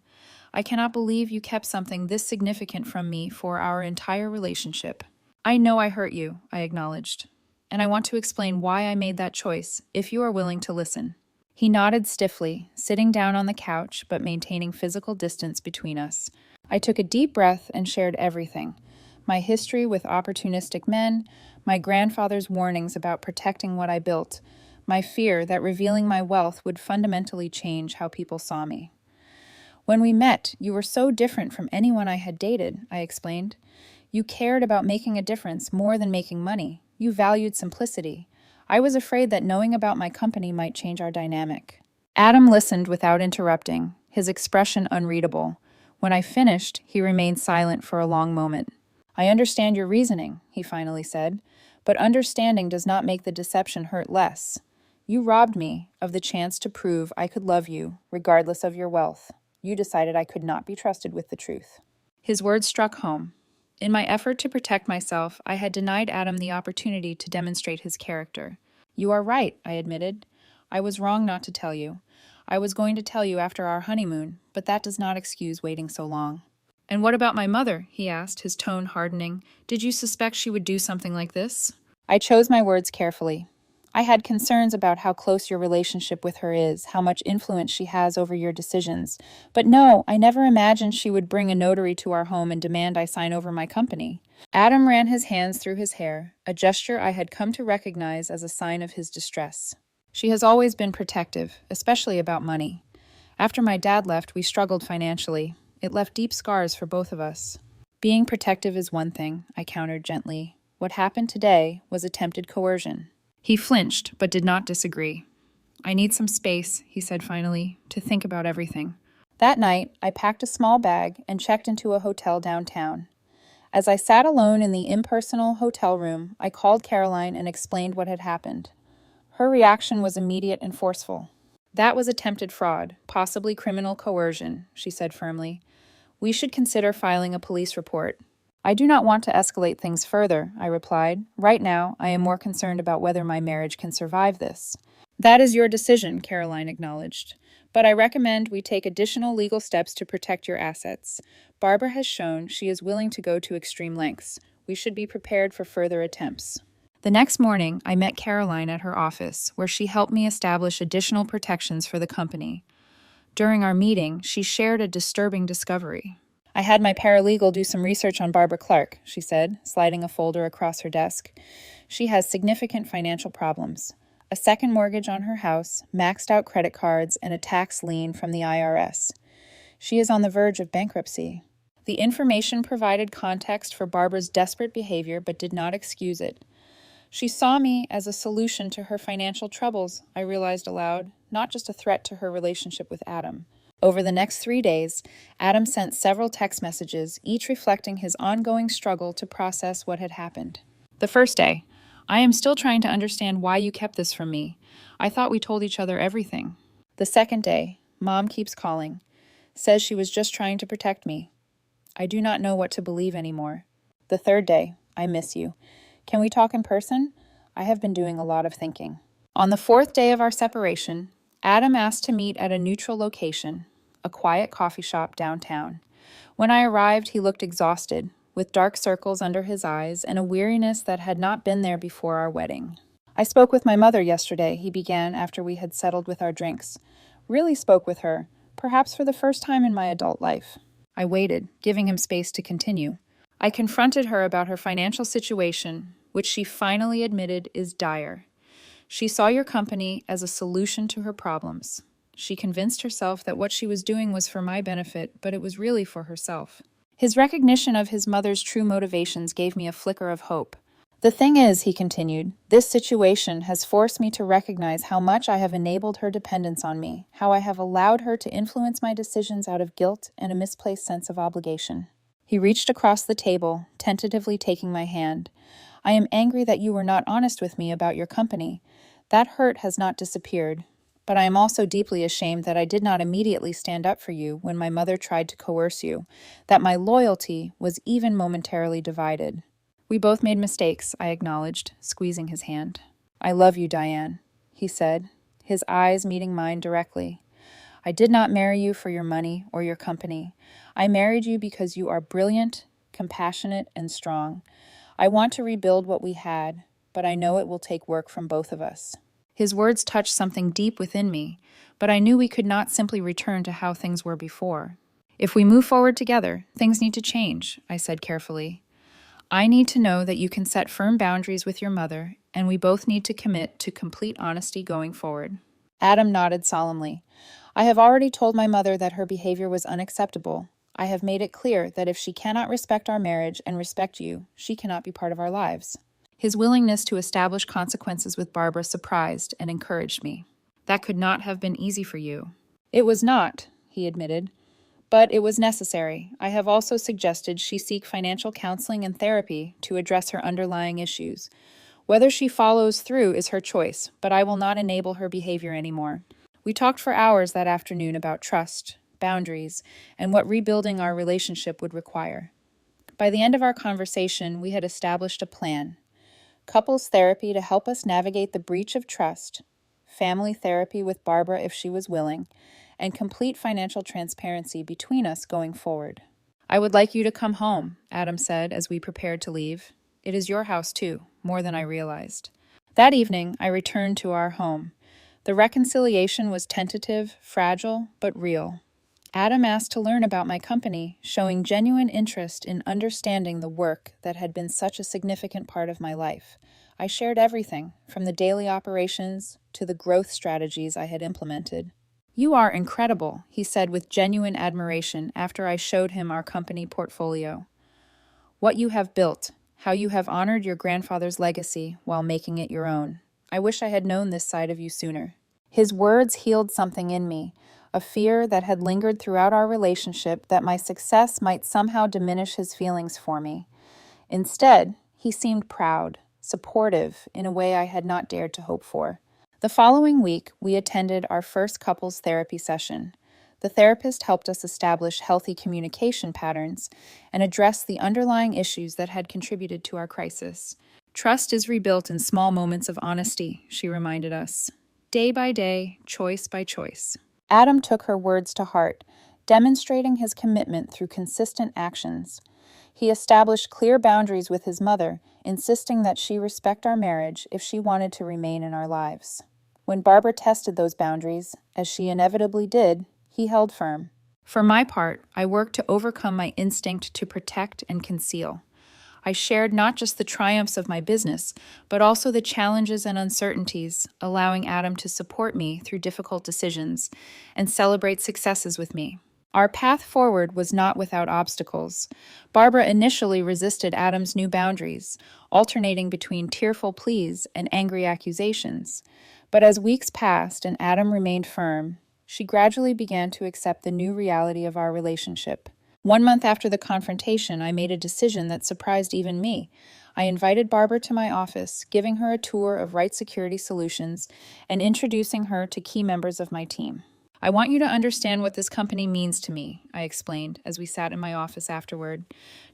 Speaker 1: I cannot believe you kept something this significant from me for our entire relationship. I know I hurt you, I acknowledged, and I want to explain why I made that choice, if you are willing to listen. He nodded stiffly, sitting down on the couch but maintaining physical distance between us. I took a deep breath and shared everything. My history with opportunistic men, my grandfather's warnings about protecting what I built, my fear that revealing my wealth would fundamentally change how people saw me. When we met, you were so different from anyone I had dated, I explained. You cared about making a difference more than making money. You valued simplicity. I was afraid that knowing about my company might change our dynamic. Adam listened without interrupting, his expression unreadable. When I finished, he remained silent for a long moment. I understand your reasoning, he finally said, but understanding does not make the deception hurt less. You robbed me of the chance to prove I could love you, regardless of your wealth. You decided I could not be trusted with the truth. His words struck home. In my effort to protect myself, I had denied Adam the opportunity to demonstrate his character. You are right, I admitted. I was wrong not to tell you. I was going to tell you after our honeymoon, but that does not excuse waiting so long. And what about my mother? He asked, his tone hardening. Did you suspect she would do something like this? I chose my words carefully. I had concerns about how close your relationship with her is, how much influence she has over your decisions. But no, I never imagined she would bring a notary to our home and demand I sign over my company. Adam ran his hands through his hair, a gesture I had come to recognize as a sign of his distress. She has always been protective, especially about money. After my dad left, we struggled financially. It left deep scars for both of us. Being protective is one thing, I countered gently. What happened today was attempted coercion. He flinched, but did not disagree. I need some space, he said finally, to think about everything. That night, I packed a small bag and checked into a hotel downtown. As I sat alone in the impersonal hotel room, I called Caroline and explained what had happened. Her reaction was immediate and forceful. That was attempted fraud, possibly criminal coercion, she said firmly. We should consider filing a police report. I do not want to escalate things further, I replied. Right now, I am more concerned about whether my marriage can survive this. That is your decision, Caroline acknowledged. But I recommend we take additional legal steps to protect your assets. Barbara has shown she is willing to go to extreme lengths. We should be prepared for further attempts. The next morning, I met Caroline at her office, where she helped me establish additional protections for the company. During our meeting, she shared a disturbing discovery. I had my paralegal do some research on Barbara Clark, she said, sliding a folder across her desk. She has significant financial problems. A second mortgage on her house, maxed out credit cards, and a tax lien from the IRS. She is on the verge of bankruptcy. The information provided context for Barbara's desperate behavior but did not excuse it. She saw me as a solution to her financial troubles, I realized aloud, not just a threat to her relationship with Adam. Over the next 3 days, Adam sent several text messages, each reflecting his ongoing struggle to process what had happened. The first day, I am still trying to understand why you kept this from me. I thought we told each other everything. The second day, Mom keeps calling, says she was just trying to protect me. I do not know what to believe anymore. The third day, I miss you. Can we talk in person? I have been doing a lot of thinking. On the fourth day of our separation, Adam asked to meet at a neutral location. a quiet coffee shop downtown. When I arrived, he looked exhausted, with dark circles under his eyes and a weariness that had not been there before our wedding. "I spoke with my mother yesterday," he began after we had settled with our drinks. "Really spoke with her, perhaps for the first time in my adult life." I waited, giving him space to continue. "I confronted her about her financial situation, which she finally admitted is dire. She saw your company as a solution to her problems. She convinced herself that what she was doing was for my benefit, but it was really for herself." His recognition of his mother's true motivations gave me a flicker of hope. "The thing is," he continued, "this situation has forced me to recognize how much I have enabled her dependence on me, how I have allowed her to influence my decisions out of guilt and a misplaced sense of obligation." He reached across the table, tentatively taking my hand. "I am angry that you were not honest with me about your company. That hurt has not disappeared. But I am also deeply ashamed that I did not immediately stand up for you when my mother tried to coerce you, that my loyalty was even momentarily divided." "We both made mistakes," I acknowledged, squeezing his hand. "I love you, Diane," he said, his eyes meeting mine directly. "I did not marry you for your money or your company. I married you because you are brilliant, compassionate, and strong. I want to rebuild what we had, but I know it will take work from both of us." His words touched something deep within me, but I knew we could not simply return to how things were before. "If we move forward together, things need to change," I said carefully. "I need to know that you can set firm boundaries with your mother, and we both need to commit to complete honesty going forward." Adam nodded solemnly. "I have already told my mother that her behavior was unacceptable. I have made it clear that if she cannot respect our marriage and respect you, she cannot be part of our lives." His willingness to establish consequences with Barbara surprised and encouraged me. "That could not have been easy for you." "It was not," he admitted, "but it was necessary. I have also suggested she seek financial counseling and therapy to address her underlying issues. Whether she follows through is her choice, but I will not enable her behavior anymore." We talked for hours that afternoon about trust, boundaries, and what rebuilding our relationship would require. By the end of our conversation, we had established a plan. Couples therapy to help us navigate the breach of trust, family therapy with Barbara if she was willing, and complete financial transparency between us going forward. "I would like you to come home," Adam said as we prepared to leave. "It is your house too, more than I realized." That evening, I returned to our home. The reconciliation was tentative, fragile, but real. Adam asked to learn about my company, showing genuine interest in understanding the work that had been such a significant part of my life. I shared everything, from the daily operations to the growth strategies I had implemented. "You are incredible," he said with genuine admiration after I showed him our company portfolio. "What you have built, how you have honored your grandfather's legacy while making it your own. I wish I had known this side of you sooner." His words healed something in me, a fear that had lingered throughout our relationship that my success might somehow diminish his feelings for me. Instead, he seemed proud, supportive in a way I had not dared to hope for. The following week, we attended our first couples therapy session. The therapist helped us establish healthy communication patterns and address the underlying issues that had contributed to our crisis. "Trust is rebuilt in small moments of honesty," she reminded us. "Day by day, choice by choice." Adam took her words to heart, demonstrating his commitment through consistent actions. He established clear boundaries with his mother, insisting that she respect our marriage if she wanted to remain in our lives. When Barbara tested those boundaries, as she inevitably did, he held firm. For my part, I worked to overcome my instinct to protect and conceal. I shared not just the triumphs of my business, but also the challenges and uncertainties, allowing Adam to support me through difficult decisions and celebrate successes with me. Our path forward was not without obstacles. Barbara initially resisted Adam's new boundaries, alternating between tearful pleas and angry accusations. But as weeks passed and Adam remained firm, she gradually began to accept the new reality of our relationship. 1 month after the confrontation, I made a decision that surprised even me. I invited Barbara to my office, giving her a tour of Right Security Solutions and introducing her to key members of my team. "I want you to understand what this company means to me," I explained as we sat in my office afterward.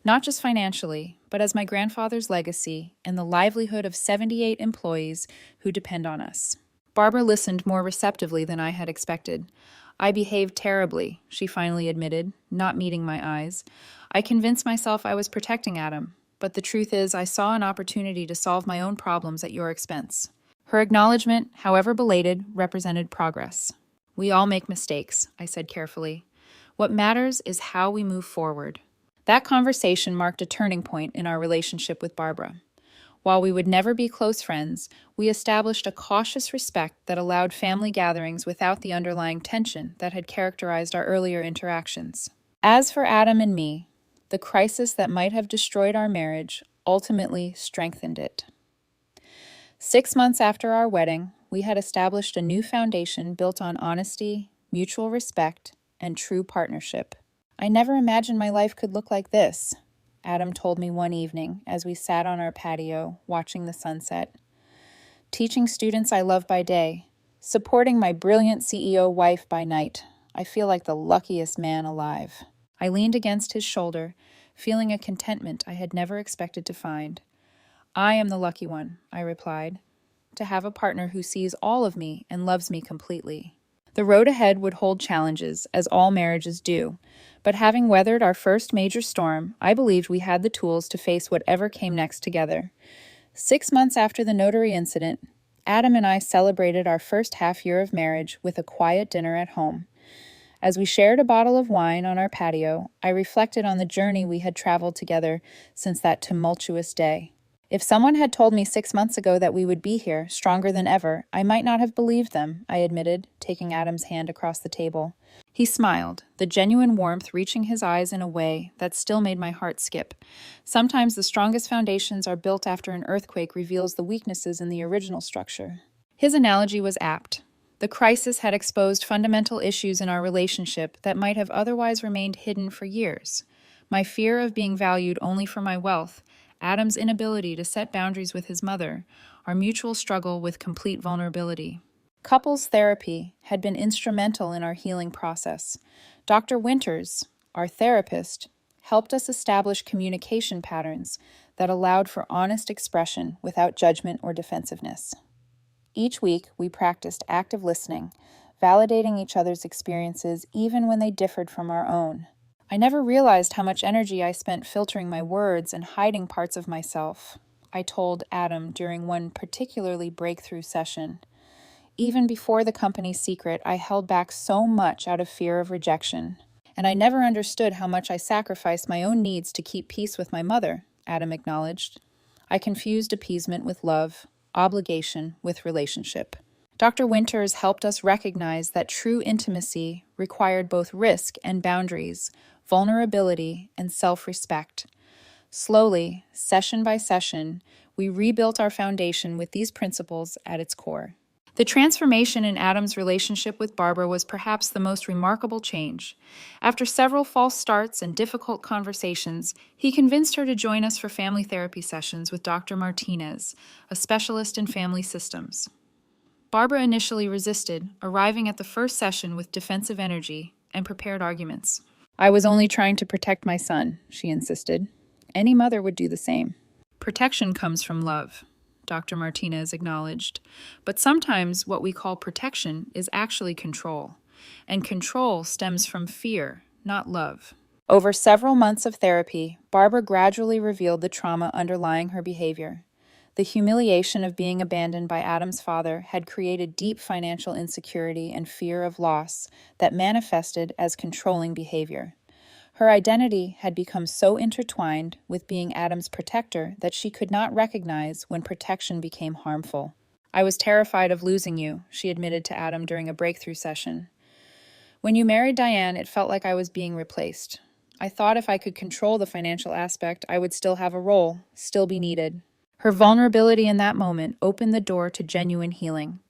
Speaker 1: "Not just financially, but as my grandfather's legacy and the livelihood of 78 employees who depend on us." Barbara listened more receptively than I had expected. I behaved terribly, she finally admitted, not meeting my eyes. I convinced myself I was protecting Adam, but the truth is I saw an opportunity to solve my own problems at your expense. Her acknowledgement, however belated, represented progress. We all make mistakes, I said carefully. What matters is how we move forward. That conversation marked a turning point in our relationship with Barbara. While we would never be close friends, we established a cautious respect that allowed family gatherings without the underlying tension that had characterized our earlier interactions. As for Adam and me, the crisis that might have destroyed our marriage ultimately strengthened it. 6 months after our wedding, we had established a new foundation built on honesty, mutual respect, and true partnership. I never imagined my life could look like this, Adam told me one evening as we sat on our patio watching the sunset. Teaching students I love by day, supporting my brilliant CEO wife by night. I feel like the luckiest man alive. I leaned against his shoulder, feeling a contentment I had never expected to find. I am the lucky one, I replied, to have a partner who sees all of me and loves me completely. The road ahead would hold challenges, as all marriages do, but having weathered our first major storm, I believed we had the tools to face whatever came next together. 6 months after the Notary incident, Adam and I celebrated our first half year of marriage with a quiet dinner at home. As we shared a bottle of wine on our patio, I reflected on the journey we had traveled together since that tumultuous day. If someone had told me 6 months ago that we would be here, stronger than ever, I might not have believed them, I admitted, taking Adam's hand across the table. He smiled, the genuine warmth reaching his eyes in a way that still made my heart skip. Sometimes the strongest foundations are built after an earthquake reveals the weaknesses in the original structure. His analogy was apt. The crisis had exposed fundamental issues in our relationship that might have otherwise remained hidden for years. My fear of being valued only for my wealth, Adam's inability to set boundaries with his mother, our mutual struggle with complete vulnerability. Couples therapy had been instrumental in our healing process. Dr. Winters, our therapist, helped us establish communication patterns that allowed for honest expression without judgment or defensiveness. Each week, we practiced active listening, validating each other's experiences even when they differed from our own. I never realized how much energy I spent filtering my words and hiding parts of myself, I told Adam during one particularly breakthrough session. Even before the company's secret, I held back so much out of fear of rejection. And I never understood how much I sacrificed my own needs to keep peace with my mother, Adam acknowledged. I confused appeasement with love, obligation with relationship. Dr. Winters helped us recognize that true intimacy required both risk and boundaries, vulnerability and self-respect. Slowly, session by session, we rebuilt our foundation with these principles at its core. The transformation in Adam's relationship with Barbara was perhaps the most remarkable change. After several false starts and difficult conversations, he convinced her to join us for family therapy sessions with Dr. Martinez, a specialist in family systems. Barbara initially resisted, arriving at the first session with defensive energy and prepared arguments. I was only trying to protect my son, she insisted. Any mother would do the same. Protection comes from love, Dr. Martinez acknowledged. But sometimes what we call protection is actually control. And control stems from fear, not love. Over several months of therapy, Barbara gradually revealed the trauma underlying her behavior. The humiliation of being abandoned by Adam's father had created deep financial insecurity and fear of loss that manifested as controlling behavior. Her identity had become so intertwined with being Adam's protector that she could not recognize when protection became harmful. I was terrified of losing you, she admitted to Adam during a breakthrough session. When you married Diane, it felt like I was being replaced. I thought if I could control the financial aspect, I would still have a role, still be needed. Her vulnerability in that moment opened the door to genuine healing.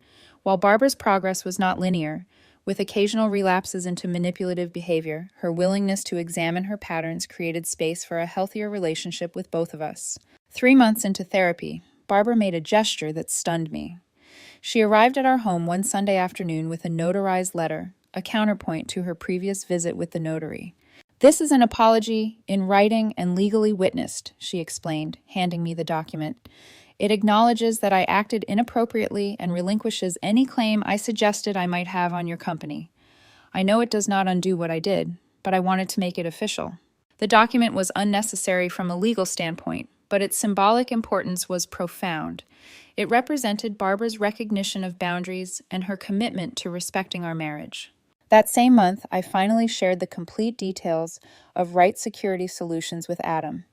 Speaker 1: While Barbara's progress was not linear, with occasional relapses into manipulative behavior, her willingness to examine her patterns created space for a healthier relationship with both of us. 3 months into therapy, Barbara made a gesture that stunned me. She arrived at our home one Sunday afternoon with a notarized letter, a counterpoint to her previous visit with the notary. This is an apology in writing and legally witnessed, she explained, handing me the document. It acknowledges that I acted inappropriately and relinquishes any claim I suggested I might have on your company. I know it does not undo what I did, but I wanted to make it official. The document was unnecessary from a legal standpoint, but its symbolic importance was profound. It represented Barbara's recognition of boundaries and her commitment to respecting our marriage. That same month, I finally shared the complete details of Right Security Solutions with Adam.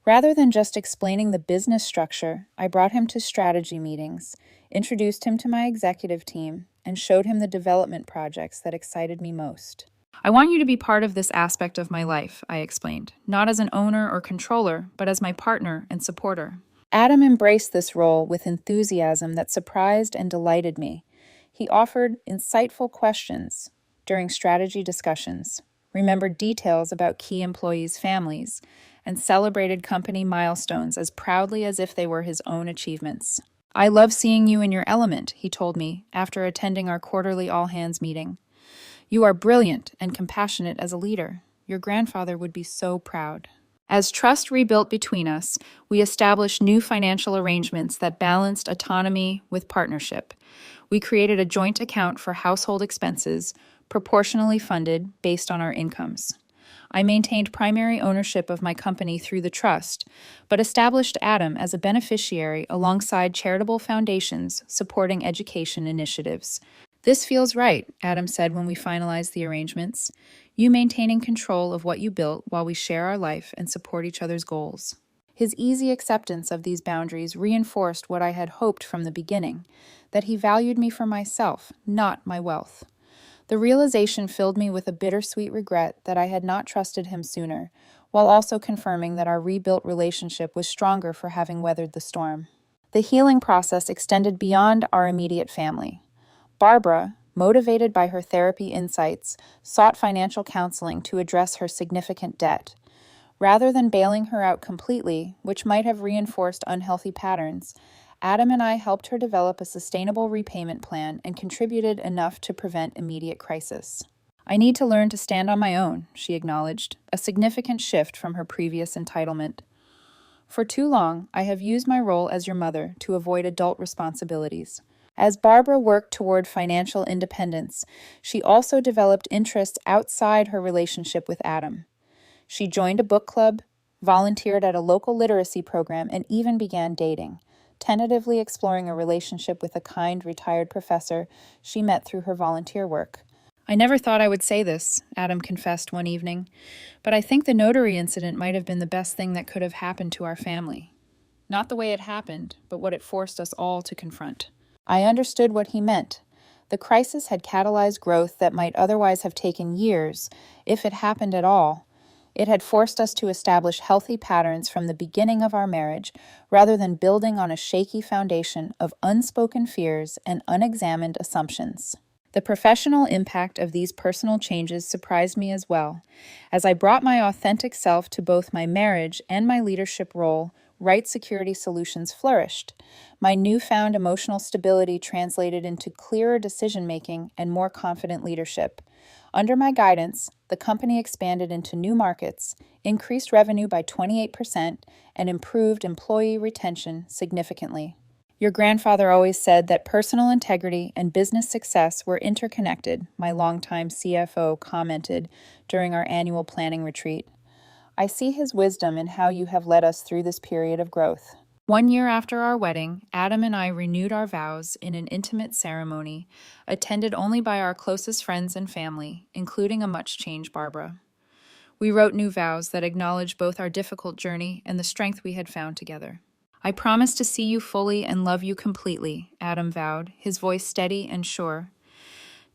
Speaker 1: Rather than just explaining the business structure, I brought him to strategy meetings, introduced him to my executive team, and showed him the development projects that excited me most. I want you to be part of this aspect of my life, I explained, not as an owner or controller, but as my partner and supporter. Adam embraced this role with enthusiasm that surprised and delighted me. He offered insightful questions during strategy discussions, remembered details about key employees' families, and celebrated company milestones as proudly as if they were his own achievements. I love seeing you in your element, he told me after attending our quarterly all-hands meeting. You are brilliant and compassionate as a leader. Your grandfather would be so proud. As trust rebuilt between us, we established new financial arrangements that balanced autonomy with partnership. We created a joint account for household expenses, proportionally funded based on our incomes. I maintained primary ownership of my company through the trust, but established Adam as a beneficiary alongside charitable foundations supporting education initiatives. This feels right, Adam said when we finalized the arrangements. You maintaining control of what you built while we share our life and support each other's goals. His easy acceptance of these boundaries reinforced what I had hoped from the beginning, that he valued me for myself, not my wealth. The realization filled me with a bittersweet regret that I had not trusted him sooner, while also confirming that our rebuilt relationship was stronger for having weathered the storm. The healing process extended beyond our immediate family. Barbara, motivated by her therapy insights, sought financial counseling to address her significant debt. Rather than bailing her out completely, which might have reinforced unhealthy patterns, Adam and I helped her develop a sustainable repayment plan and contributed enough to prevent immediate crisis. I need to learn to stand on my own, she acknowledged, a significant shift from her previous entitlement. For too long, I have used my role as your mother to avoid adult responsibilities. As Barbara worked toward financial independence, she also developed interests outside her relationship with Adam. She joined a book club, volunteered at a local literacy program, and even began dating, tentatively exploring a relationship with a kind retired professor she met through her volunteer work. I never thought I would say this, Adam confessed one evening, but I think the Notary incident might have been the best thing that could have happened to our family. Not the way it happened, but what it forced us all to confront. I understood what he meant. The crisis had catalyzed growth that might otherwise have taken years, if it happened at all. It had forced us to establish healthy patterns from the beginning of our marriage, rather than building on a shaky foundation of unspoken fears and unexamined assumptions. The professional impact of these personal changes surprised me as well. As I brought my authentic self to both my marriage and my leadership role, Right Security Solutions flourished. My newfound emotional stability translated into clearer decision-making and more confident leadership. Under my guidance, the company expanded into new markets, increased revenue by 28%, and improved employee retention significantly. Your grandfather always said that personal integrity and business success were interconnected, my longtime CFO commented during our annual planning retreat. I see his wisdom in how you have led us through this period of growth. 1 year after our wedding, Adam and I renewed our vows in an intimate ceremony, attended only by our closest friends and family, including a much-changed Barbara. We wrote new vows that acknowledged both our difficult journey and the strength we had found together. I promise to see you fully and love you completely, Adam vowed, his voice steady and sure.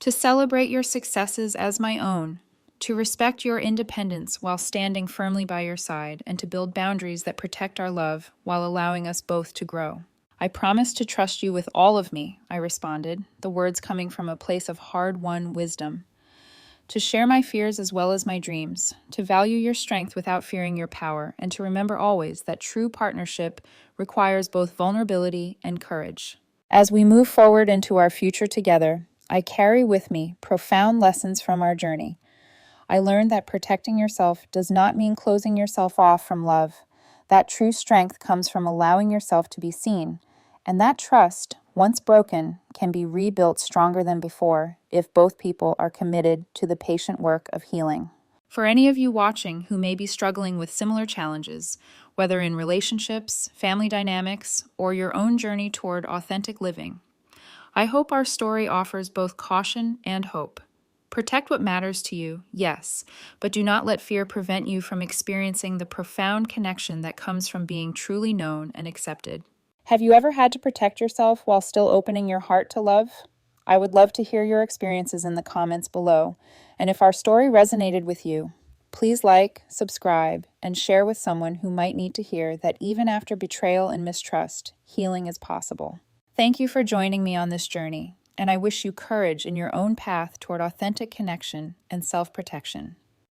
Speaker 1: To celebrate your successes as my own, to respect your independence while standing firmly by your side, and to build boundaries that protect our love while allowing us both to grow. I promise to trust you with all of me, I responded, the words coming from a place of hard-won wisdom. To share my fears as well as my dreams, to value your strength without fearing your power, and to remember always that true partnership requires both vulnerability and courage. As we move forward into our future together, I carry with me profound lessons from our journey. I learned that protecting yourself does not mean closing yourself off from love. That true strength comes from allowing yourself to be seen, and that trust, once broken, can be rebuilt stronger than before if both people are committed to the patient work of healing. For any of you watching who may be struggling with similar challenges, whether in relationships, family dynamics, or your own journey toward authentic living, I hope our story offers both caution and hope. Protect what matters to you, yes, but do not let fear prevent you from experiencing the profound connection that comes from being truly known and accepted. Have you ever had to protect yourself while still opening your heart to love? I would love to hear your experiences in the comments below, and if our story resonated with you, please like, subscribe, and share with someone who might need to hear that even after betrayal and mistrust, healing is possible. Thank you for joining me on this journey, and I wish you courage in your own path toward authentic connection and self-protection.